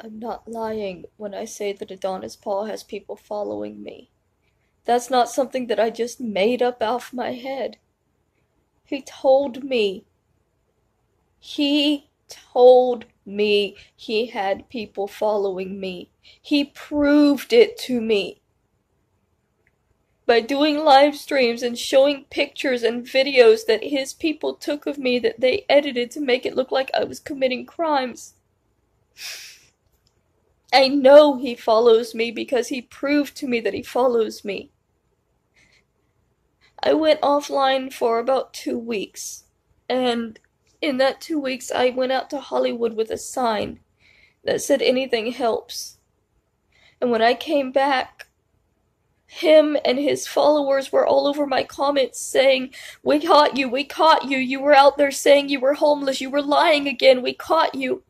I'm not lying when I say that Adonis Paul has people following me. That's not something that I just made up off my head. He told me. He told me he had people following me. He proved it to me. By doing live streams and showing pictures and videos that his people took of me that they edited to make it look like I was committing crimes. I know he follows me because he proved to me that he follows me. I went offline for about 2 weeks, and in that 2 weeks I went out to Hollywood with a sign that said anything helps. And when I came back, him and his followers were all over my comments saying, we caught you, you were out there saying you were homeless, you were lying again, we caught you.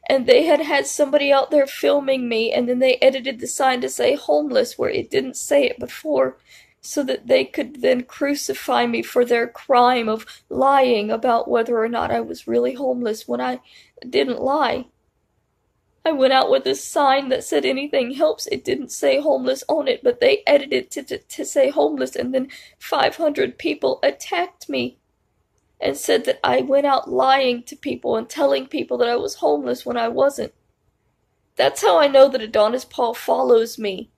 And they had somebody out there filming me, and then they edited the sign to say homeless where it didn't say it before, so that they could then crucify me for their crime of lying about whether or not I was really homeless when I didn't lie. I went out with a sign that said anything helps. It didn't say homeless on it, but they edited it to say homeless, and then 500 people attacked me and said that I went out lying to people and telling people that I was homeless when I wasn't. That's how I know that Adonis Paul follows me.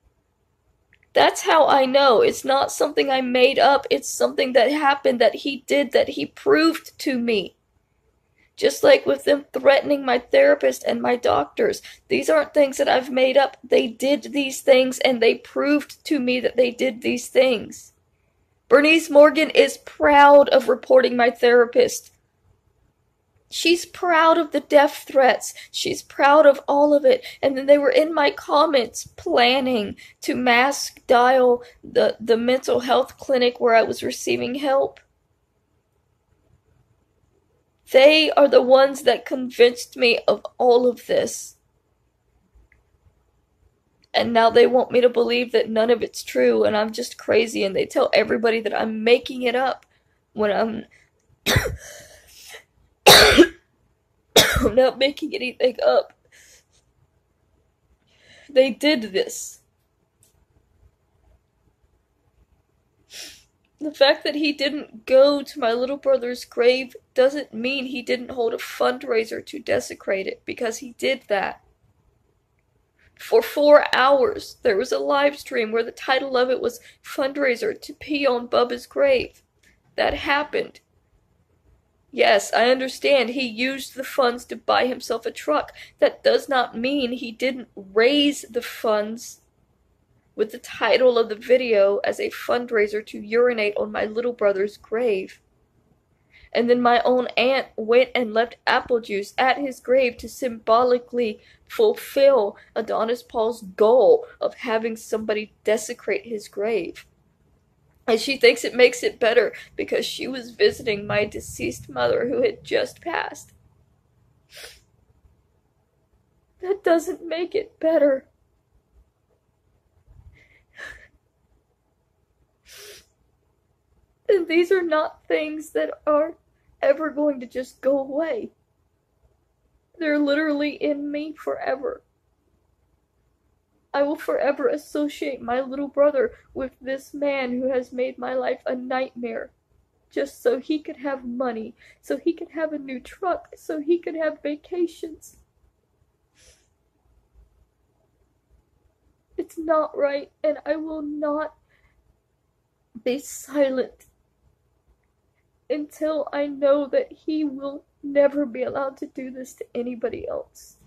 That's how I know. It's not something I made up. It's something that happened, that he did, that he proved to me. Just like with them threatening my therapist and my doctors. These aren't things that I've made up. They did these things, and they proved to me that they did these things. Bernice Morgan is proud of reporting my therapist. She's proud of the death threats. She's proud of all of it. And then they were in my comments planning to mass dial the mental health clinic where I was receiving help. They are the ones that convinced me of all of this. And now they want me to believe that none of it's true and I'm just crazy, and they tell everybody that I'm making it up when I'm I'm not making anything up. They did this. The fact that he didn't go to my little brother's grave doesn't mean he didn't hold a fundraiser to desecrate it, because he did that. For 4 hours, there was a live stream where the title of it was Fundraiser to Pee on Bubba's Grave. That happened. Yes, I understand he used the funds to buy himself a truck. That does not mean he didn't raise the funds with the title of the video as a fundraiser to urinate on my little brother's grave. And then my own aunt went and left apple juice at his grave to symbolically fulfill Adonis Paul's goal of having somebody desecrate his grave. And she thinks it makes it better because she was visiting my deceased mother who had just passed. That doesn't make it better. And these are not things that are ever going to just go away. They're literally in me forever. I will forever associate my little brother with this man who has made my life a nightmare, just so he could have money, so he could have a new truck, so he could have vacations. It's not right, and I will not be silent until I know that he will never be allowed to do this to anybody else.